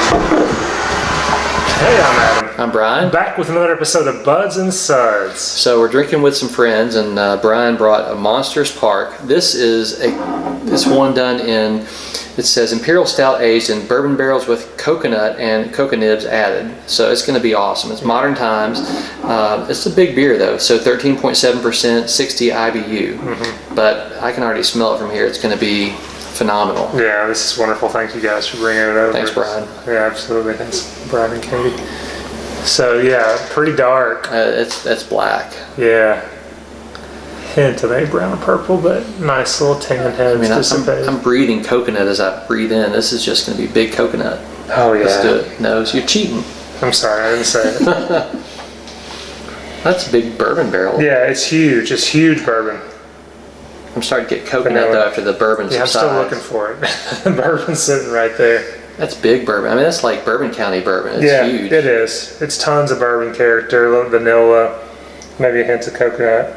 Hey, I'm Adam. I'm Bryan. Back with another episode of Buds and Suds. So we're drinking with some friends, and Bryan brought a Monsters Park. This is this one done in, it says Imperial Stout aged in bourbon barrels with coconut and coca nibs added. So it's going to be awesome. It's modern times. It's a big beer though, so 13.7%, 60 IBU. Mm-hmm. But I can already smell it from here. It's going to be phenomenal. Yeah, this is wonderful. Thank you guys for bringing it over. Thanks, Bryan. Yeah, absolutely. Thanks, Bryan and Katie. So yeah, pretty dark. That's black. Yeah. Hint of a brown and purple, but nice little tan heads dissipated. I'm breathing coconut as I breathe in. This is just going to be big coconut. Oh yeah. Let's do it. No, you're cheating. I'm sorry, I didn't say it. That's a big bourbon barrel. Yeah, it's huge. It's huge bourbon. I'm starting to get coconut though after the bourbon subsides. Yeah, I'm still looking for it. The bourbon's sitting right there. That's big bourbon. I mean, that's like Bourbon County bourbon. It's huge. It is. It's tons of bourbon character, a little vanilla, maybe a hint of coconut,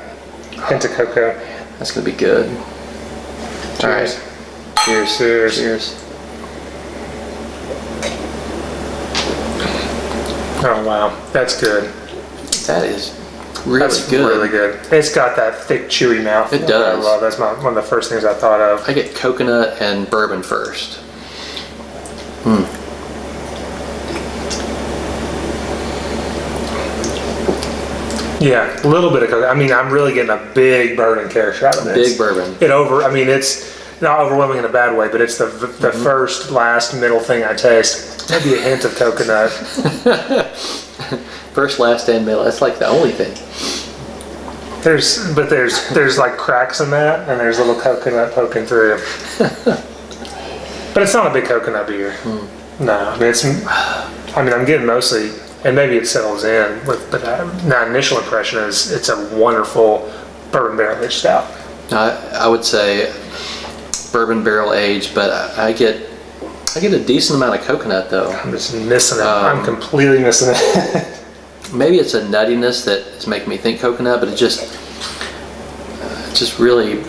hint of cocoa. That's going to be good. Cheers. All right. Cheers. Cheers. Cheers. Oh, wow. That's good. That is really That's good. really good. It's got that thick, chewy mouth. It does. I love. That's one of the first things I thought of. I get coconut and bourbon first. Yeah, a little bit of coconut. I mean, I'm really getting a big bourbon character out of this. Big bourbon. I mean, it's not overwhelming in a bad way, but it's the first, last, middle thing I taste. Maybe a hint of coconut. First, last, and middle. That's like the only thing. There's like cracks in that, and there's a little coconut poking through. But it's not a big coconut beer. No, I mean I'm getting mostly, and maybe it settles in. But my initial impression is it's a wonderful bourbon barrel aged stout. I would say bourbon barrel aged, but I get a decent amount of coconut though. I'm just missing it. I'm completely missing it. Maybe it's a nuttiness that is making me think coconut, but it just really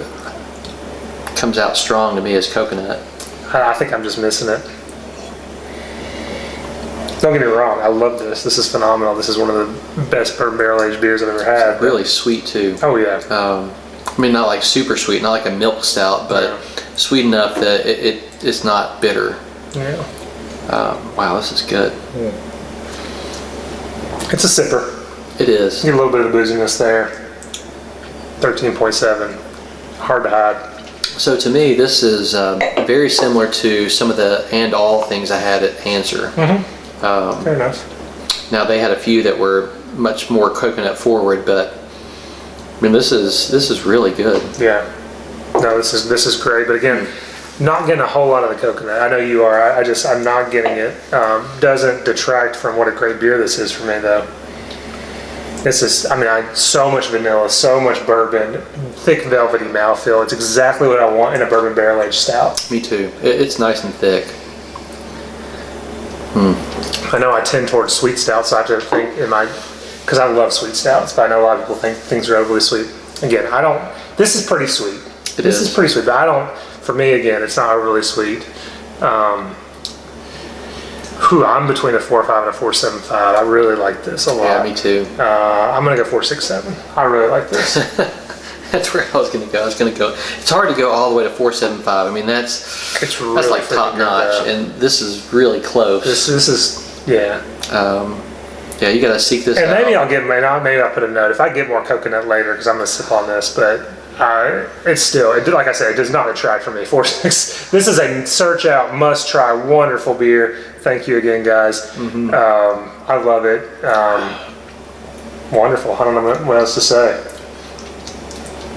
comes out strong to me as coconut. I think I'm just missing it. Don't get me wrong, I love this. This is phenomenal. This is one of the best bourbon barrel aged beers I've ever had. It's really sweet too. Oh yeah. I mean, not like super sweet, not like a milk stout, but sweet enough that it's not bitter. Yeah. Wow, this is good. Yeah. It's a sipper. It is. You get a little bit of booziness there. 13.7. Hard to hide. So to me, this is very similar to some of the and all things I had at Answer. Fair enough. Now they had a few that were much more coconut forward, but I mean this is really good. Yeah. No, this is great. But again, not getting a whole lot of the coconut. I know you are. I'm not getting it. Doesn't detract from what a great beer this is for me though. This is, so much vanilla, so much bourbon, thick velvety mouthfeel. It's exactly what I want in a bourbon barrel aged stout. Me too. It's nice and thick. I know I tend towards sweet stouts, so I have to think, because I love sweet stouts, but I know a lot of people think things are overly sweet. Again, this is pretty sweet. This is pretty sweet, but for me, again, it's not overly sweet. I'm between a 4.5 and a 4.75. I really like this a lot. Yeah, me too. I'm going to go 4.67. I really like this. That's where I was going to go. It's hard to go all the way to 4.75. I mean, that's really like top notch, and this is really close. This is, yeah. Yeah, you got to seek this out. And maybe I'll put a note if I get more coconut later because I'm going to sip on this, but it's still, like I said, it does not detract from me. 4.6. This is a search out, must try, wonderful beer. Thank you again, guys. I love it. Wonderful. I don't know what else to say.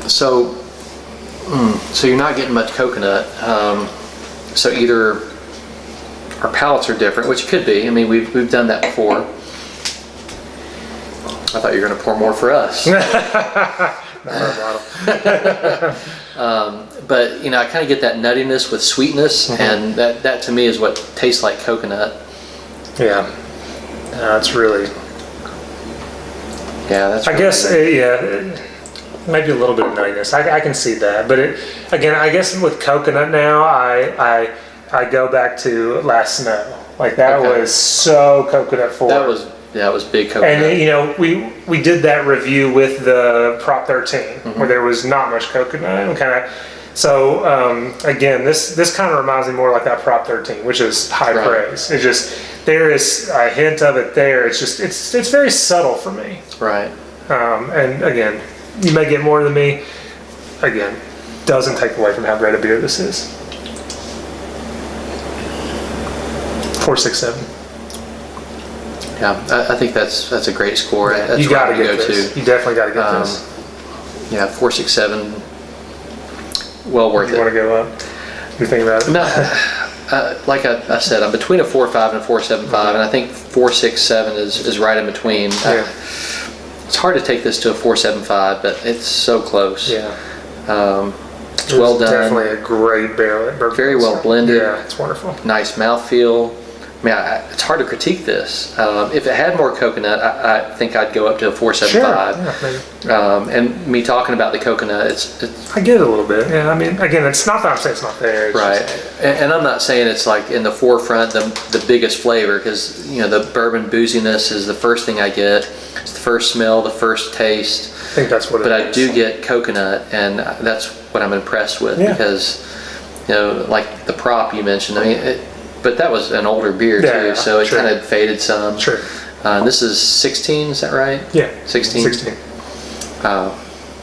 So you're not getting much coconut. So either our palates are different, which could be. I mean, we've done that before. I thought you were going to pour more for us. But I kind of get that nuttiness with sweetness, and that to me is what tastes like coconut. Yeah, it's really. Yeah, that's. I guess maybe a little bit of nuttiness. I can see that, but again, I guess with coconut now, I go back to last snow. Like that Okay. was so coconut forward. That was big coconut. And you know, we did that review with the Prop 13 where there was not much coconut and kind of. So again, this kind of reminds me more like that Prop 13, which is high praise. It just there is a hint of it there. It's just it's very subtle for me. Right. And again, you may get more than me. Again, doesn't take away from how great a beer this is. 4.67. Yeah, I think that's a great score. That's You got to where I get go this. to. You definitely got to get this. Yeah, 4.67. Well worth You it. want to go up? What do you think about it? No, like I said, I'm between a 4.5 and a 4.75, and I think 4.67 is right in between. Yeah. It's hard to take this to a 4.75, but it's so close. Yeah. It's well done. Definitely a great barrel. Very well blended. Yeah, it's wonderful. Nice mouthfeel. I mean, it's hard to critique this. If it had more coconut, I think I'd go up to a 4.75. Sure. Yeah, maybe. And me talking about the coconut, it's I get it a little bit. Yeah, I mean, again, it's not that I'm saying it's not there. It's right. just- And I'm not saying it's like in the forefront, the biggest flavor, because you know the bourbon booziness is the first thing I get. It's the first smell, the first taste. I think that's what it But is. I do get coconut, and that's what I'm impressed with because you know, like the Prop you mentioned. I mean, but that was an older beer Yeah, too, so it sure. kind of faded some. Sure. This is 16, is that right? Yeah. 16. 16.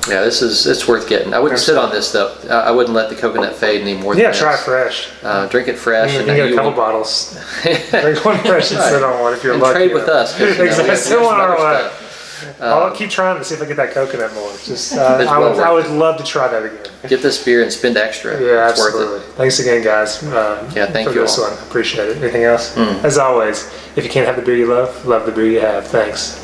Yeah, it's worth getting. I wouldn't sit on this though. I wouldn't let the coconut fade any more than Yeah, this. try it fresh. Drink it fresh. You and can get a you couple will- bottles. Drink one fresh and sit on one if you're and lucky. trade with us. 'cause, you know, we Exactly. have Sit some on our other way. stuff. I'll keep trying to see if I get that coconut more. Just, It's I well worth would love to try that again. Get this beer and spend extra. Yeah, it's absolutely. worth it. Thanks again, guys. Thank for you this all. one. Appreciate it. Anything else? As always, if you can't have the beer you love the beer you have. Thanks.